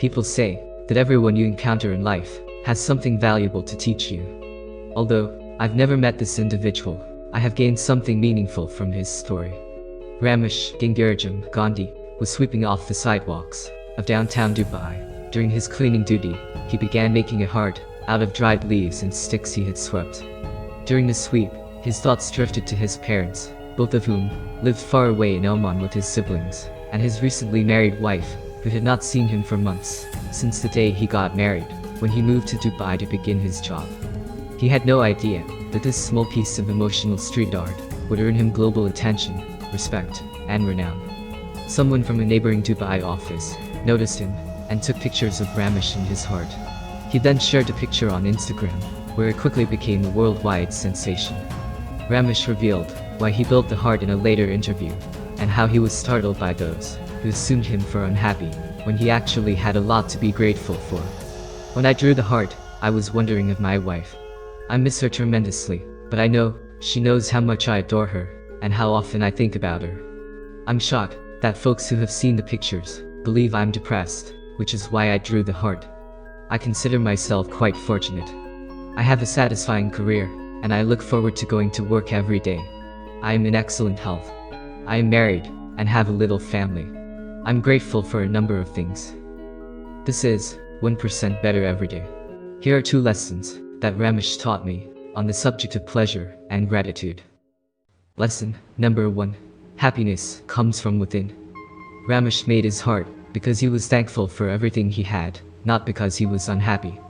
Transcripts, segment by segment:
People say that everyone you encounter in life has something valuable to teach you. Although I've never met this individual, I have gained something meaningful from his story. Ramesh Gandhi was sweeping off the sidewalks of downtown Dubai. During his cleaning duty, he began making a heart out of dried leaves and sticks he had swept. During the sweep, his thoughts drifted to his parents, both of whom lived far away in Oman with his siblings, and his recently married wife, who had not seen him for months, since the day he got married, when he moved to Dubai to begin his job. He had no idea that this small piece of emotional street art would earn him global attention, respect, and renown. Someone from a neighboring Dubai office noticed him and took pictures of Ramesh and his heart. He then shared the picture on Instagram, where it quickly became a worldwide sensation. Ramesh revealed why he built the heart in a later interview, and how he was startled by those who assumed him for unhappy, when he actually had a lot to be grateful for. When I drew the heart, I was wondering of my wife. I miss her tremendously, but I know she knows how much I adore her, and how often I think about her. I'm shocked that folks who have seen the pictures believe I'm depressed, which is why I drew the heart. I consider myself quite fortunate. I have a satisfying career, and I look forward to going to work every day. I am in excellent health. I am married, and have a little family. I'm grateful for a number of things. This is 1% better every day. Here are 2 lessons that Ramesh taught me on the subject of pleasure and gratitude. Lesson number 1. Happiness comes from within. Ramesh made his heart because he was thankful for everything he had, not because he was unhappy.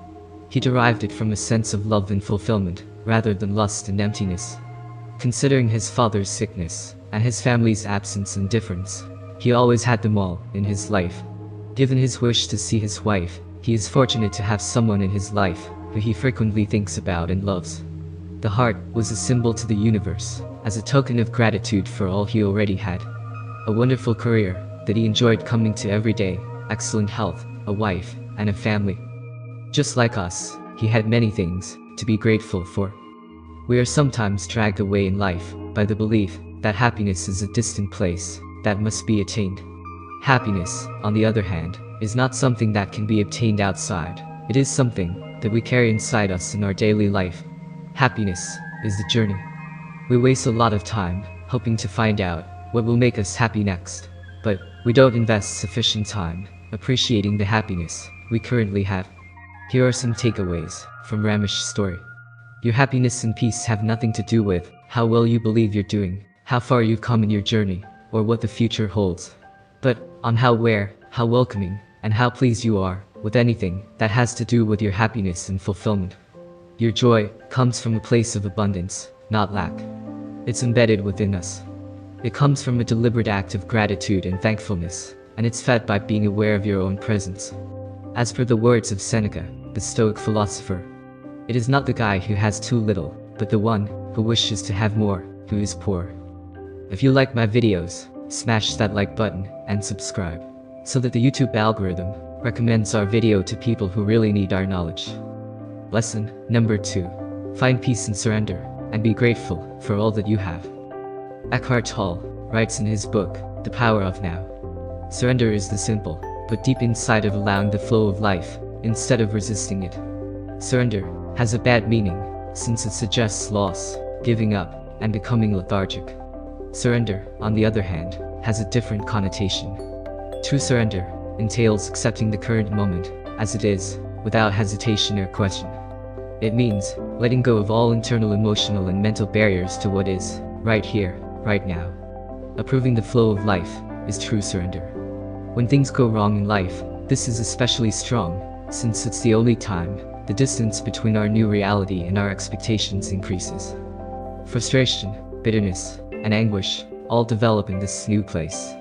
He derived it from a sense of love and fulfillment, rather than lust and emptiness. Considering his father's sickness and his family's absence and difference, he always had them all in his life. Given his wish to see his wife, he is fortunate to have someone in his life who he frequently thinks about and loves. The heart was a symbol to the universe, as a token of gratitude for all he already had. A wonderful career that he enjoyed coming to every day, excellent health, a wife, and a family. Just like us, he had many things to be grateful for. We are sometimes dragged away in life by the belief that happiness is a distant place that must be attained. Happiness, on the other hand, is not something that can be obtained outside. It is something that we carry inside us in our daily life. Happiness is the journey. We waste a lot of time hoping to find out what will make us happy next, but we don't invest sufficient time appreciating the happiness we currently have. Here are some takeaways from Ramesh's story. Your happiness and peace have nothing to do with how well you believe you're doing, how far you've come in your journey, or what the future holds, but on how welcoming, and how pleased you are with anything that has to do with your happiness and fulfillment. Your joy comes from a place of abundance, not lack. It's embedded within us. It comes from a deliberate act of gratitude and thankfulness, and it's fed by being aware of your own presence. As per the words of Seneca, the Stoic philosopher, it is not the guy who has too little, but the one who wishes to have more, who is poor. If you like my videos, smash that like button and subscribe, so that the YouTube algorithm recommends our video to people who really need our knowledge. Lesson number 2. Find peace and surrender, and be grateful for all that you have. Eckhart Tolle writes in his book, The Power of Now. Surrender is the simple, but deep inside of allowing the flow of life, instead of resisting it. Surrender has a bad meaning, since it suggests loss, giving up, and becoming lethargic. Surrender, on the other hand, has a different connotation. True surrender entails accepting the current moment as it is, without hesitation or question. It means letting go of all internal emotional and mental barriers to what is, right here, right now. Approving the flow of life is true surrender. When things go wrong in life, this is especially strong, since it's the only time the distance between our new reality and our expectations increases. Frustration, bitterness, and anguish all develop in this new place.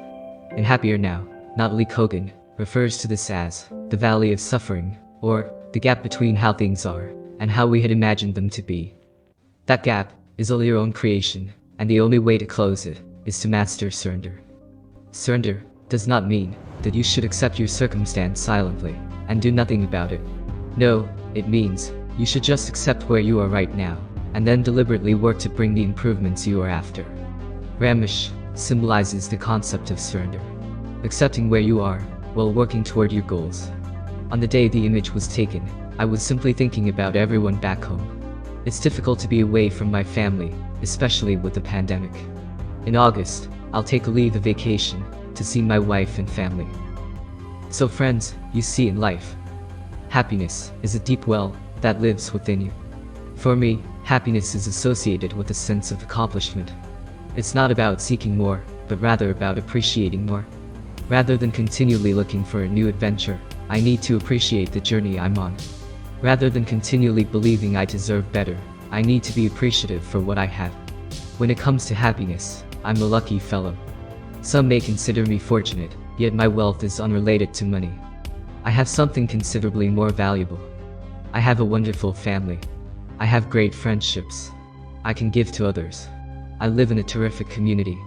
In Happier Now, Natalie Kogan refers to this as the valley of suffering, or the gap between how things are and how we had imagined them to be. That gap is all your own creation, and the only way to close it is to master surrender. Surrender does not mean that you should accept your circumstance silently and do nothing about it. No, it means you should just accept where you are right now, and then deliberately work to bring the improvements you are after. Ramesh symbolizes the concept of surrender, accepting where you are while working toward your goals. On the day the image was taken, I was simply thinking about everyone back home. It's difficult to be away from my family, especially with the pandemic. In August, I'll take a leave of vacation to see my wife and family. So friends, you see in life, happiness is a deep well that lives within you. For me, happiness is associated with a sense of accomplishment. It's not about seeking more, but rather about appreciating more. Rather than continually looking for a new adventure, I need to appreciate the journey I'm on. Rather than continually believing I deserve better, I need to be appreciative for what I have. When it comes to happiness, I'm a lucky fellow. Some may consider me fortunate, yet my wealth is unrelated to money. I have something considerably more valuable. I have a wonderful family. I have great friendships. I can give to others. I live in a terrific community.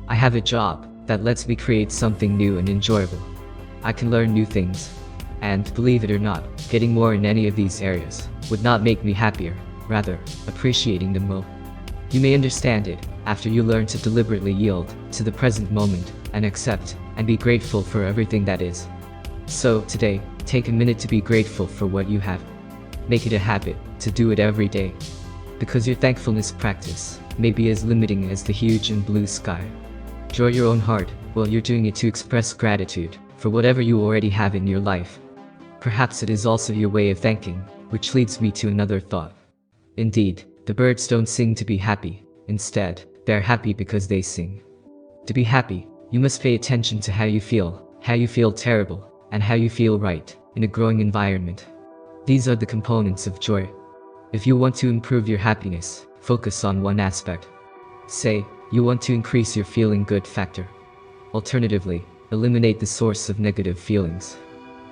I have a job that lets me create something new and enjoyable. I can learn new things. And, believe it or not, getting more in any of these areas would not make me happier, rather, appreciating them will. You may understand it after you learn to deliberately yield to the present moment and accept and be grateful for everything that is. So, today, take a minute to be grateful for what you have. Make it a habit to do it every day. Because your thankfulness practice may be as limiting as the huge and blue sky. Enjoy your own heart while you're doing it to express gratitude for whatever you already have in your life. Perhaps it is also your way of thanking, which leads me to another thought. Indeed, the birds don't sing to be happy. Instead, they're happy because they sing. To be happy, you must pay attention to how you feel terrible, and how you feel right, in a growing environment. These are the components of joy. If you want to improve your happiness, focus on one aspect. Say, you want to increase your feeling good factor. Alternatively, eliminate the source of negative feelings.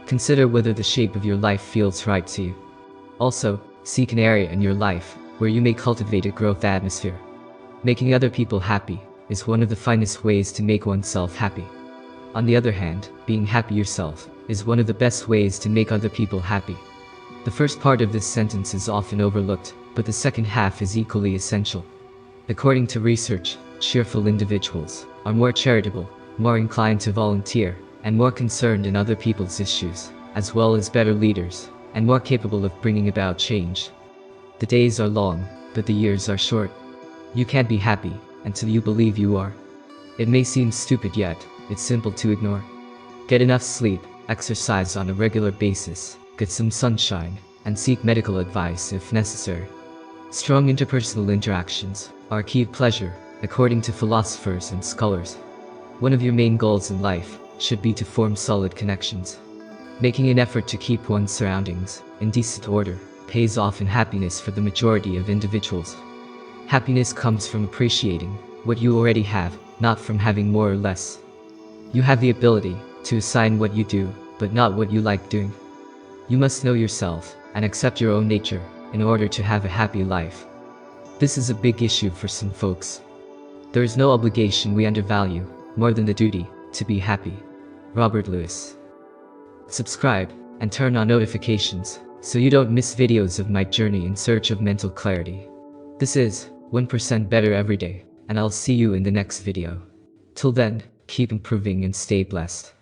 Consider whether the shape of your life feels right to you. Also, seek an area in your life where you may cultivate a growth atmosphere. Making other people happy is one of the finest ways to make oneself happy. On the other hand, being happy yourself is one of the best ways to make other people happy. The first part of this sentence is often overlooked, but the second half is equally essential. According to research, cheerful individuals are more charitable, more inclined to volunteer, and more concerned in other people's issues, as well as better leaders, and more capable of bringing about change. The days are long, but the years are short. You can't be happy until you believe you are. It may seem stupid, yet it's simple to ignore. Get enough sleep, exercise on a regular basis, get some sunshine, and seek medical advice if necessary. Strong interpersonal interactions are a key of pleasure, according to philosophers and scholars. One of your main goals in life should be to form solid connections. Making an effort to keep one's surroundings in decent order pays off in happiness for the majority of individuals. Happiness comes from appreciating what you already have, not from having more or less. You have the ability to assign what you do, but not what you like doing. You must know yourself and accept your own nature in order to have a happy life. This is a big issue for some folks. There is no obligation we undervalue more than the duty to be happy. Robert Lewis. Subscribe and turn on notifications so you don't miss videos of my journey in search of mental clarity. This is 1% Better Every Day, and I'll see you in the next video. Till then, keep improving and stay blessed.